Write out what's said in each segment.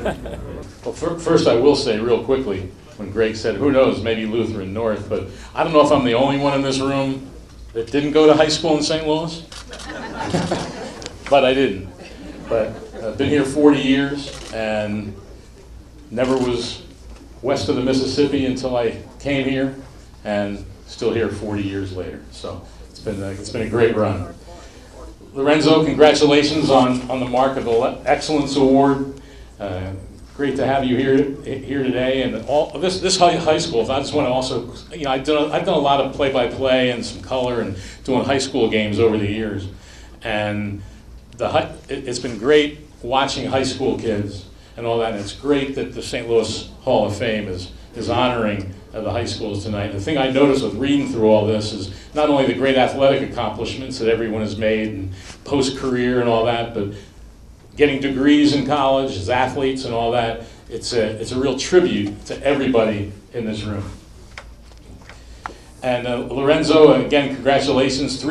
Well, first I will say real quickly, when Greg said, who knows, maybe Lutheran North, but I don't know if I'm the only one in this room that didn't go to high school in St. Louis. But I didn't. But I've been here 40 years and never was west of the Mississippi until I came here, and still here 40 years later. So it's been a great run. Lorenzo, congratulations on the Mark of Excellence Award. Great to have you here today, and all this high school. I just want to also, I've done a lot of play-by-play and some color and doing high school games over the years, and it's been great watching high school kids and all that. And it's great that the St. Louis Hall of Fame is honoring the high schools tonight. The thing I noticed with reading through all this is not only the great athletic accomplishments that everyone has made and post-career and all that, but getting degrees in college as athletes and all that. It's a real tribute to everybody in this room. And Lorenzo, again, congratulations.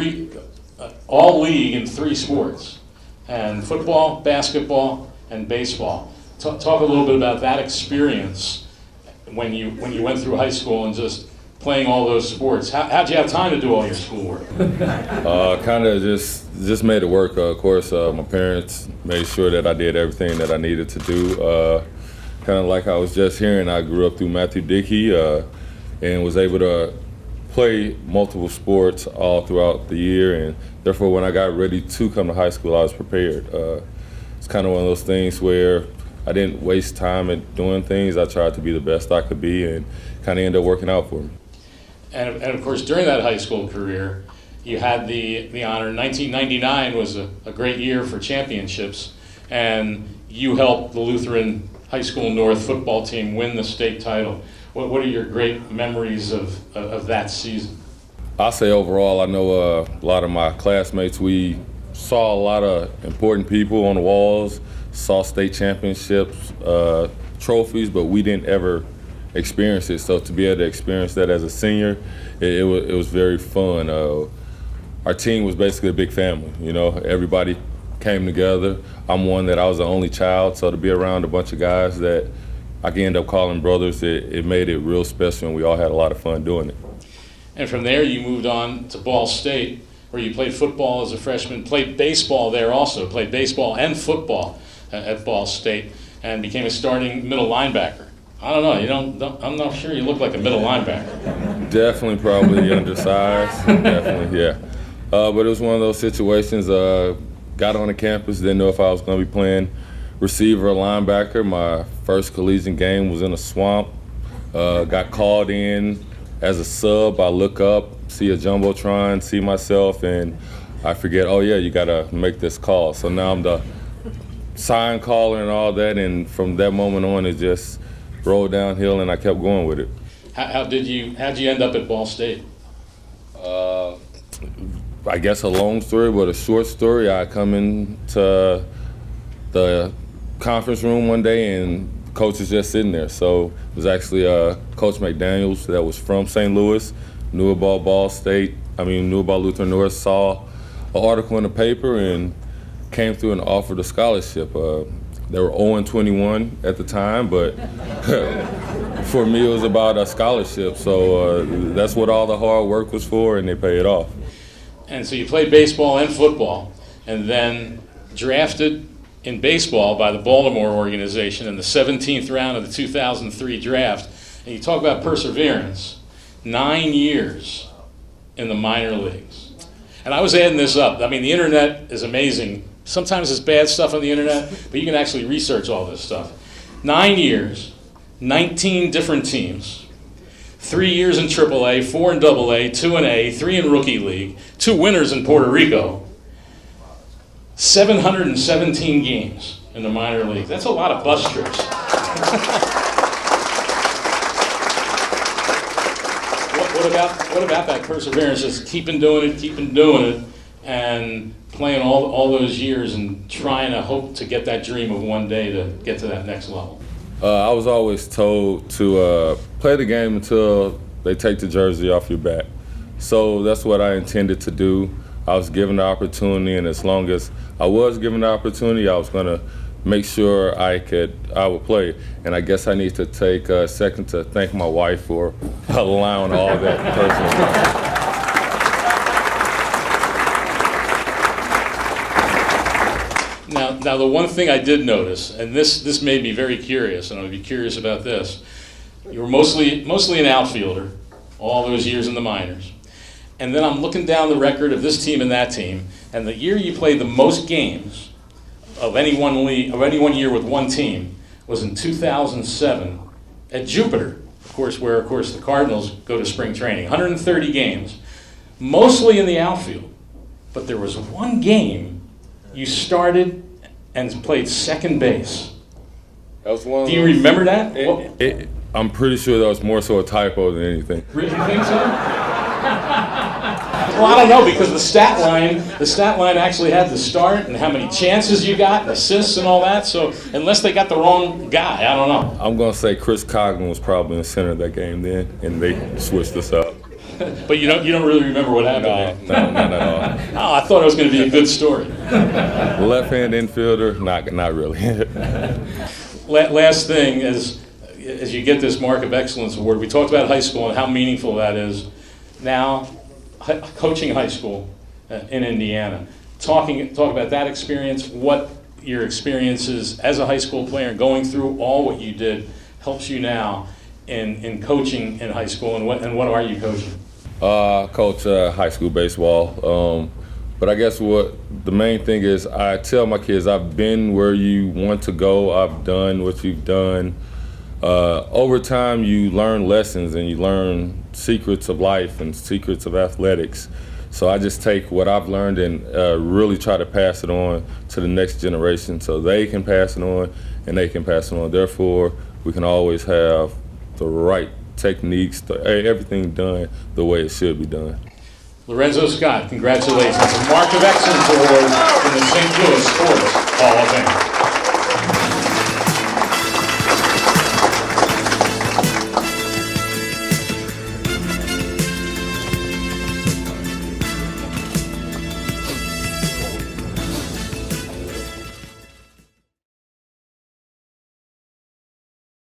All league in 3 sports, and football, basketball, and baseball. Talk a little bit about that experience when you went through high school and just playing all those sports. How'd you have time to do all your schoolwork? Kind of just made it work. Of course, my parents made sure that I did everything that I needed to do. Kind of like I was just hearing, I grew up through Matthew Dickey and was able to play multiple sports all throughout the year, and therefore when I got ready to come to high school, I was prepared. It's kind of one of those things where I didn't waste time at doing things. I tried to be the best I could be, and kind of ended up working out for me. And of course, during that high school career, you had the honor. 1999 was a great year for championships, and you helped the Lutheran High School North football team win the state title. What are your great memories of that season? I'll say overall, I know a lot of my classmates, we saw a lot of important people on the walls, saw state championships, trophies, but we didn't ever experience it. So to be able to experience that as a senior, it was very fun. Our team was basically a big family. Everybody came together. I'm one that I was the only child, so to be around a bunch of guys that I can end up calling brothers, it made it real special, and we all had a lot of fun doing it. And from there, you moved on to Ball State, where you played football as a freshman, played baseball there also, played baseball and football at Ball State, and became a starting middle linebacker. I don't know, I'm not sure you look like a middle linebacker. Definitely probably undersized, definitely, yeah. But it was one of those situations, got on the campus, didn't know if I was going to be playing receiver or linebacker. My first collegiate game was in a swamp, got called in as a sub. I look up, see a jumbotron, see myself, and I forget, oh yeah, you gotta make this call. So now I'm the sign caller and all that, and from that moment on it just rolled downhill and I kept going with it. How'd you end up at Ball State? I guess a long story, but a short story. I come into the conference room one day and coach is just sitting there. So it was actually Coach McDaniels that was from St. Louis, knew about knew about Lutheran North, saw an article in the paper and came through and offered a scholarship. They were 0-21 at the time, but for me it was about a scholarship. So that's what all the hard work was for, and they paid off. And so you played baseball and football, and then drafted in baseball by the Baltimore organization in the 17th round of the 2003 draft. And you talk about perseverance, 9 years in the minor leagues. And I was adding this up. I mean, the internet is amazing. Sometimes it's bad stuff on the internet, but you can actually research all this stuff. 9 years, 19 different teams, 3 years in AAA, 4 in AA, 2 in A, 3 in Rookie League, 2 winners in Puerto Rico, 717 games in the minor league. That's a lot of bus trips. What about that perseverance? Just keeping doing it, and playing all those years and trying to hope to get that dream of one day to get to that next level. I was always told to play the game until they take the jersey off your back. So that's what I intended to do. I was given the opportunity, and as long as I was given the opportunity, I was going to make sure I would play. And I guess I need to take a second to thank my wife for allowing all that personal. Now, the one thing I did notice, and this made me very curious, and I'd be curious about this. You were mostly an outfielder all those years in the minors. And then I'm looking down the record of this team and that team, and the year you played the most games of any one year with one team was in 2007 at Jupiter, where the Cardinals go to spring training. 130 games, mostly in the outfield. But there was one game you started and played second base. That was one. Do you remember that? I'm pretty sure that was more so a typo than anything. Really, you think so? Well, I don't know, because the stat line actually had the start and how many chances you got, and assists and all that. So unless they got the wrong guy, I don't know. I'm gonna say Chris Cogman was probably in the center of that game then, and they switched us up. But you don't really remember what happened there? No, not at all. Oh, I thought it was going to be a good story. Left-hand infielder, not really. Last thing, as you get this Mark of Excellence award, we talked about high school and how meaningful that is. Now, coaching high school in Indiana, talk about that experience, what your experiences as a high school player and going through all what you did helps you now in coaching in high school, and what are you coaching? I coach high school baseball, but I guess what the main thing is, I tell my kids, I've been where you want to go, I've done what you've done. Over time, you learn lessons and you learn secrets of life and secrets of athletics. So I just take what I've learned and really try to pass it on to the next generation so they can pass it on and they can pass it on. Therefore, we can always have the right techniques, everything done the way it should be done. Lorenzo Scott, congratulations. The Mark of Excellence Award in the St. Louis Sports Hall of Fame.